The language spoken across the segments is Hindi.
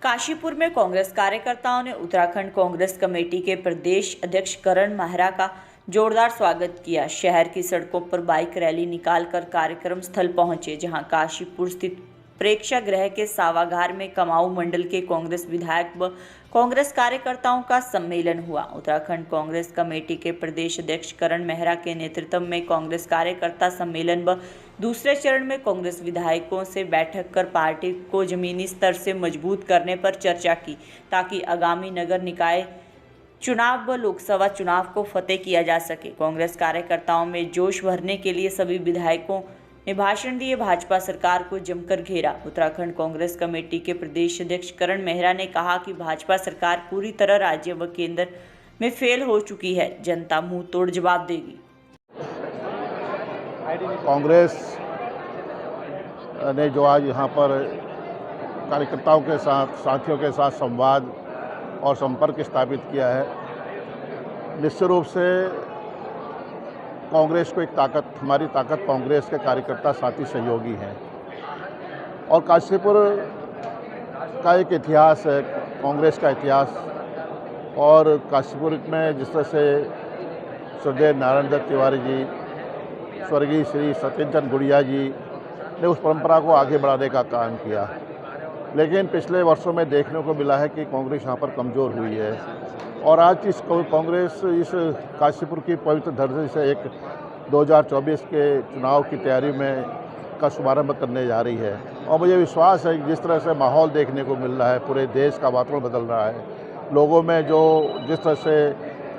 काशीपुर में कांग्रेस कार्यकर्ताओं ने उत्तराखंड कांग्रेस कमेटी के प्रदेश अध्यक्ष करण मेहरा का जोरदार स्वागत किया। शहर की सड़कों पर बाइक रैली निकालकर कार्यक्रम स्थल पहुंचे, जहां काशीपुर स्थित प्रेक्षागृह के सभागार में कमाऊ मंडल के कांग्रेस विधायक व कांग्रेस कार्यकर्ताओं का सम्मेलन हुआ। उत्तराखंड कांग्रेस कमेटी के प्रदेश अध्यक्ष करण मेहरा के नेतृत्व में कांग्रेस कार्यकर्ता सम्मेलन व दूसरे चरण में कांग्रेस विधायकों से बैठक कर पार्टी को जमीनी स्तर से मजबूत करने पर चर्चा की, ताकि आगामी नगर निकाय चुनाव व लोकसभा चुनाव को फतेह किया जा सके। कांग्रेस कार्यकर्ताओं में जोश भरने के लिए सभी विधायकों ने भाषण दिए, भाजपा सरकार को जमकर घेरा। उत्तराखंड कांग्रेस कमेटी के प्रदेश अध्यक्ष करण मेहरा ने कहा कि भाजपा सरकार पूरी तरह राज्य व केंद्र में फेल हो चुकी है, जनता मुंह तोड़ जवाब देगी। कांग्रेस ने जो आज यहाँ पर कार्यकर्ताओं के साथ, साथियों के साथ संवाद और संपर्क स्थापित किया है, निश्चित रूप से कांग्रेस को एक ताकत, हमारी ताकत कांग्रेस के कार्यकर्ता साथी सहयोगी हैं। और काशीपुर का एक इतिहास है, कांग्रेस का इतिहास। और काशीपुर में जिस तरह से स्वर्गीय नारायण दत्त तिवारी जी, स्वर्गीय श्री सत्येंद्र चंद्र गुड़िया जी ने उस परंपरा को आगे बढ़ाने का काम किया, लेकिन पिछले वर्षों में देखने को मिला है कि कांग्रेस यहाँ पर कमज़ोर हुई है। और आज इस कांग्रेस इस काशीपुर की पवित्र धरती से एक 2024 के चुनाव की तैयारी में का शुभारंभ करने जा रही है। और मुझे विश्वास है कि जिस तरह से माहौल देखने को मिल रहा है, पूरे देश का वातावरण बदल रहा है, लोगों में जो जिस तरह से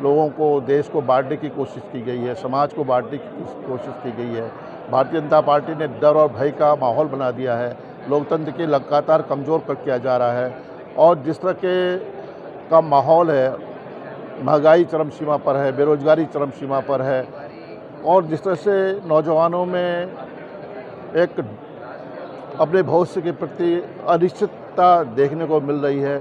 लोगों को देश को बांटने की कोशिश की गई है, समाज को बांटने की कोशिश की गई है, भारतीय जनता पार्टी ने डर और भय का माहौल बना दिया है, लोकतंत्र के लगातार कमज़ोर कर किया जा रहा है। और जिस तरह के का माहौल है, महंगाई चरम सीमा पर है, बेरोजगारी चरम सीमा पर है, और जिस तरह से नौजवानों में एक अपने भविष्य के प्रति अनिश्चितता देखने को मिल रही है।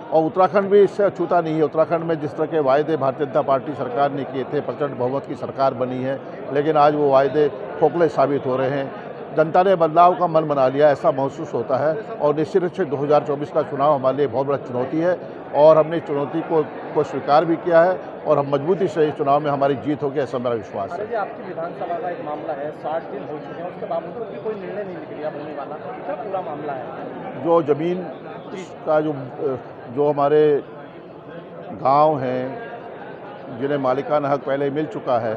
और उत्तराखंड भी इससे अछूता नहीं है। उत्तराखंड में जिस तरह के वायदे भारतीय जनता पार्टी सरकार ने किए थे, प्रचंड बहुमत की सरकार बनी है, लेकिन आज वो वायदे खोखले साबित हो रहे हैं। जनता ने बदलाव का मन बना लिया, ऐसा महसूस होता है। और निश्चित रूप से 2024 का चुनाव हमारे लिए बहुत बड़ा चुनौती है, और हमने चुनौती को स्वीकार भी किया है, और हम मजबूती से इस चुनाव में हमारी जीत होगी, ऐसा मेरा विश्वास है। आपकी विधानसभा का एक मामला है, 60 दिन हो चुके हैं, उसके बावजूद भी कोई निर्णय नहीं निकल होने वाला, क्या पूरा मामला है? जो ज़मीन का जो हमारे गांव हैं, जिन्हें मालिकाना हक पहले मिल चुका है,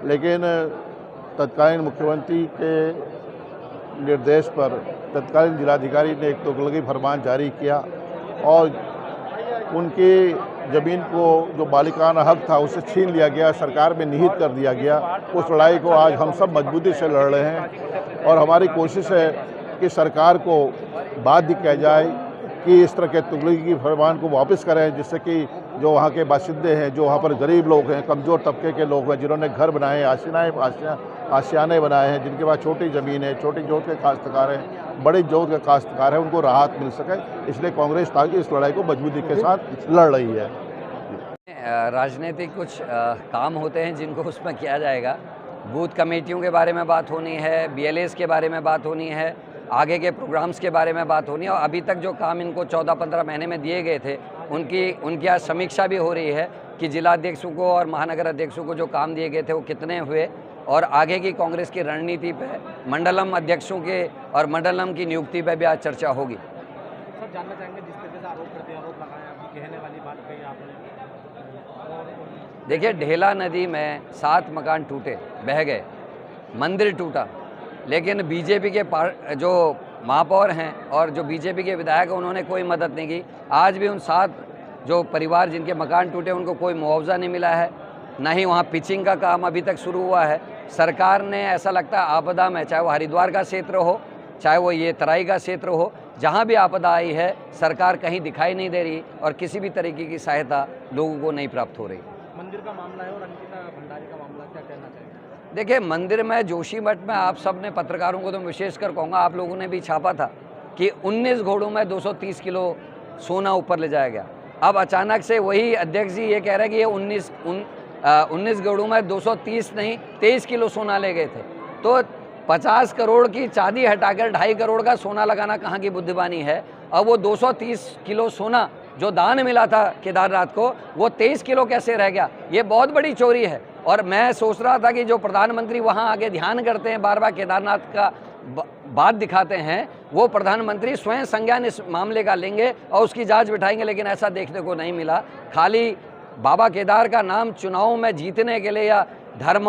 लेकिन तत्कालीन मुख्यमंत्री के निर्देश पर तत्कालीन जिलाधिकारी ने एक तुगलकी फरमान जारी किया, और उनकी ज़मीन को जो मालिकाना हक था उसे छीन लिया गया, सरकार में निहित कर दिया गया। उस लड़ाई को आज हम सब मजबूती से लड़ रहे हैं, और हमारी कोशिश है कि सरकार को बाध्य किया जाए कि इस तरह के तुगलकी की फरमान को वापस करें, जिससे कि जो वहाँ के बाशिंदे हैं, जो वहाँ पर गरीब लोग हैं, कमज़ोर तबके के लोग हैं, जिन्होंने घर बनाए, आशियाने बनाए हैं, जिनके पास छोटी ज़मीन है, छोटी जोत के काश्तकार हैं, बड़ी जोत के काश्तकार हैं, उनको राहत मिल सके। इसलिए कांग्रेस पार्टी इस लड़ाई को मजबूती के साथ लड़ रही है। राजनीतिक कुछ काम होते हैं जिनको उसमें किया जाएगा। बूथ कमेटियों के बारे में बात होनी है, BLAs के बारे में बात होनी है, आगे के प्रोग्राम्स के बारे में बात होनी है। और अभी तक जो काम इनको 14-15 महीने में दिए गए थे, उनकी आज समीक्षा भी हो रही है कि जिलाध्यक्षों को और महानगर अध्यक्षों को जो काम दिए गए थे वो कितने हुए, और आगे की कांग्रेस की रणनीति पे, मंडलम अध्यक्षों के और मंडलम की नियुक्ति पे भी आज चर्चा होगी। सर, जानना चाहेंगे, जिस तरीके से आरोप लगाए, आपकी कहने वाली बात कही आपने। देखिए, ढेला नदी में 7 मकान टूटे, बह गए, मंदिर टूटा, लेकिन बीजेपी के जो महापौर हैं और जो बीजेपी के विधायक हैं, उन्होंने कोई मदद नहीं की। आज भी उन 7 जो परिवार जिनके मकान टूटे, उनको कोई मुआवजा नहीं मिला है, ना ही वहाँ पिचिंग का काम अभी तक शुरू हुआ है। सरकार ने, ऐसा लगता है, आपदा में, चाहे वो हरिद्वार का क्षेत्र हो, चाहे वो ये तराई का क्षेत्र हो, जहाँ भी आपदा आई है, सरकार कहीं दिखाई नहीं दे रही, और किसी भी तरीके की सहायता लोगों को नहीं प्राप्त हो रही। मंदिर का मामला है और अंकिता भंडारी का मामला, क्या कहना चाहिए? देखिए, मंदिर में, जोशीमठ में, आप सब ने, पत्रकारों को तो विशेषकर कहूँगा, आप लोगों ने भी छापा था कि 19 घोड़ों में 230 किलो सोना ऊपर ले जाया गया। अब अचानक से वही अध्यक्ष जी ये कह रहे हैं कि ये 19 घोड़ों में 230 नहीं, 23 किलो सोना ले गए थे। तो 50 करोड़ की चांदी हटाकर 2.5 करोड़ का सोना लगाना कहाँ की बुद्धिमानी है। और वो 230 किलो सोना जो दान मिला था केदारनाथ को, वो 23 किलो कैसे रह गया? ये बहुत बड़ी चोरी है। और मैं सोच रहा था कि जो प्रधानमंत्री वहाँ आगे ध्यान करते हैं, बार बार केदारनाथ का बात दिखाते हैं, वो प्रधानमंत्री स्वयं संज्ञान इस मामले का लेंगे और उसकी जांच बिठाएंगे, लेकिन ऐसा देखने को नहीं मिला। खाली बाबा केदार का नाम चुनाव में जीतने के लिए या धर्म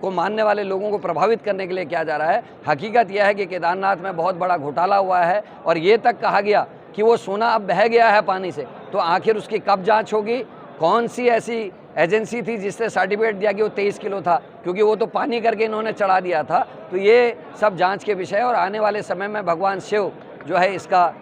को मानने वाले लोगों को प्रभावित करने के लिए किया जा रहा है। हकीकत यह है कि केदारनाथ में बहुत बड़ा घोटाला हुआ है और ये तक कहा गया कि वो सोना अब बह गया है पानी से, तो आखिर उसकी कब जांच होगी? कौन सी ऐसी एजेंसी थी जिससे सर्टिफिकेट दिया कि वो 23 किलो था? क्योंकि वो तो पानी करके इन्होंने चढ़ा दिया था। तो ये सब जांच के विषय है और आने वाले समय में भगवान शिव जो है इसका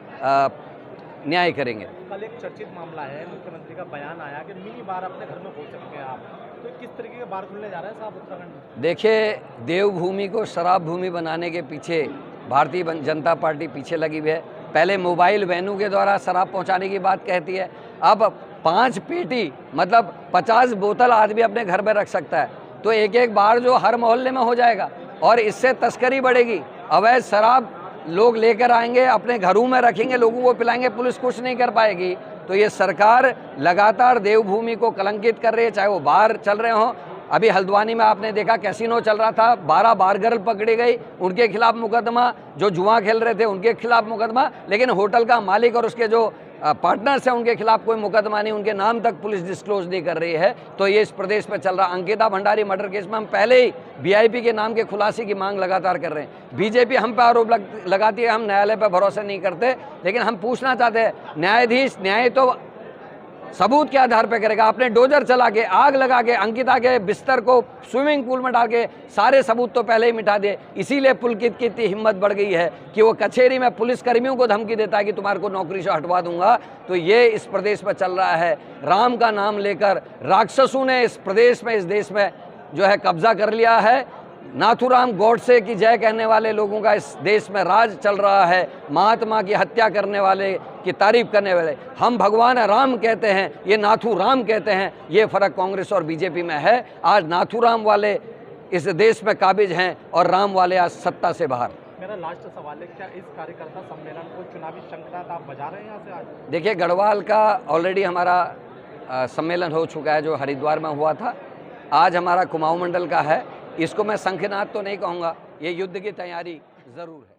न्याय करेंगे। कल एक चर्चित मामला है, मुख्यमंत्री का बयान आया कि मिनी बार अपने घर में खोल सकते हैं आप, तो किस तरीके के बार खुलने जा रहे हैं साहब उत्तराखंड में? देखिए, देवभूमि को शराब भूमि बनाने के पीछे भारतीय जनता पार्टी पीछे लगी हुई है। पहले मोबाइल वैनों के द्वारा शराब पहुंचाने की बात कहती है, अब 5 पेटी मतलब 50 बोतल आदमी अपने घर में रख सकता है। तो एक एक बार जो हर मोहल्ले में हो जाएगा और इससे तस्करी बढ़ेगी। अवैध शराब लोग लेकर आएंगे, अपने घरों में रखेंगे, लोगों को पिलाएंगे, पुलिस कुछ नहीं कर पाएगी। तो ये सरकार लगातार देवभूमि को कलंकित कर रही है, चाहे वो बाहर चल रहे हों। अभी हल्द्वानी में आपने देखा कैसीनो चल रहा था, 12 बार गर्ल पकड़ी गई, उनके खिलाफ मुकदमा, जो जुआ खेल रहे थे उनके खिलाफ मुकदमा, लेकिन होटल का मालिक और उसके जो पार्टनर्स हैं उनके खिलाफ कोई मुकदमा नहीं, उनके नाम तक पुलिस डिस्क्लोज नहीं कर रही है। तो ये इस प्रदेश में चल रहा। अंकिता भंडारी मर्डर केस में हम पहले ही वीआईपी के नाम के खुलासे की मांग लगातार कर रहे हैं। बीजेपी हम पे आरोप लगाती है, हम न्यायालय पर भरोसा नहीं करते, लेकिन हम पूछना चाहते हैं न्यायाधीश न्याय तो सबूत के आधार पर करेगा? आपने डोजर चला के आग लगा के अंकिता के बिस्तर को स्विमिंग पूल में डाल के सारे सबूत तो पहले ही मिटा दिए। इसीलिए पुलकित की इतनी हिम्मत बढ़ गई है कि वो कचहरी में पुलिस कर्मियों को धमकी देता है कि तुम्हारे को नौकरी से हटवा दूंगा। तो ये इस प्रदेश में चल रहा है। राम का नाम लेकर राक्षसों ने इस प्रदेश में, इस देश में जो है कब्जा कर लिया है। नाथूराम गॉडसे की जय कहने वाले लोगों का इस देश में राज चल रहा है। महात्मा की हत्या करने वाले की तारीफ करने वाले हम भगवान राम कहते हैं, ये नाथू राम कहते हैं। ये फर्क कांग्रेस और बीजेपी में है। आज नाथूराम वाले इस देश में काबिज हैं और राम वाले आज सत्ता से बाहर। मेरा लास्ट सवाल है, क्या इस कार्यकर्ता सम्मेलन को चुनावी शंखनाद आप बजा रहे हैं यहाँ से आज? देखिए, गढ़वाल का ऑलरेडी हमारा सम्मेलन हो चुका है जो हरिद्वार में हुआ था। आज हमारा कुमाऊं मंडल का है। इसको मैं शंखनाद तो नहीं कहूँगा, ये युद्ध की तैयारी ज़रूर है।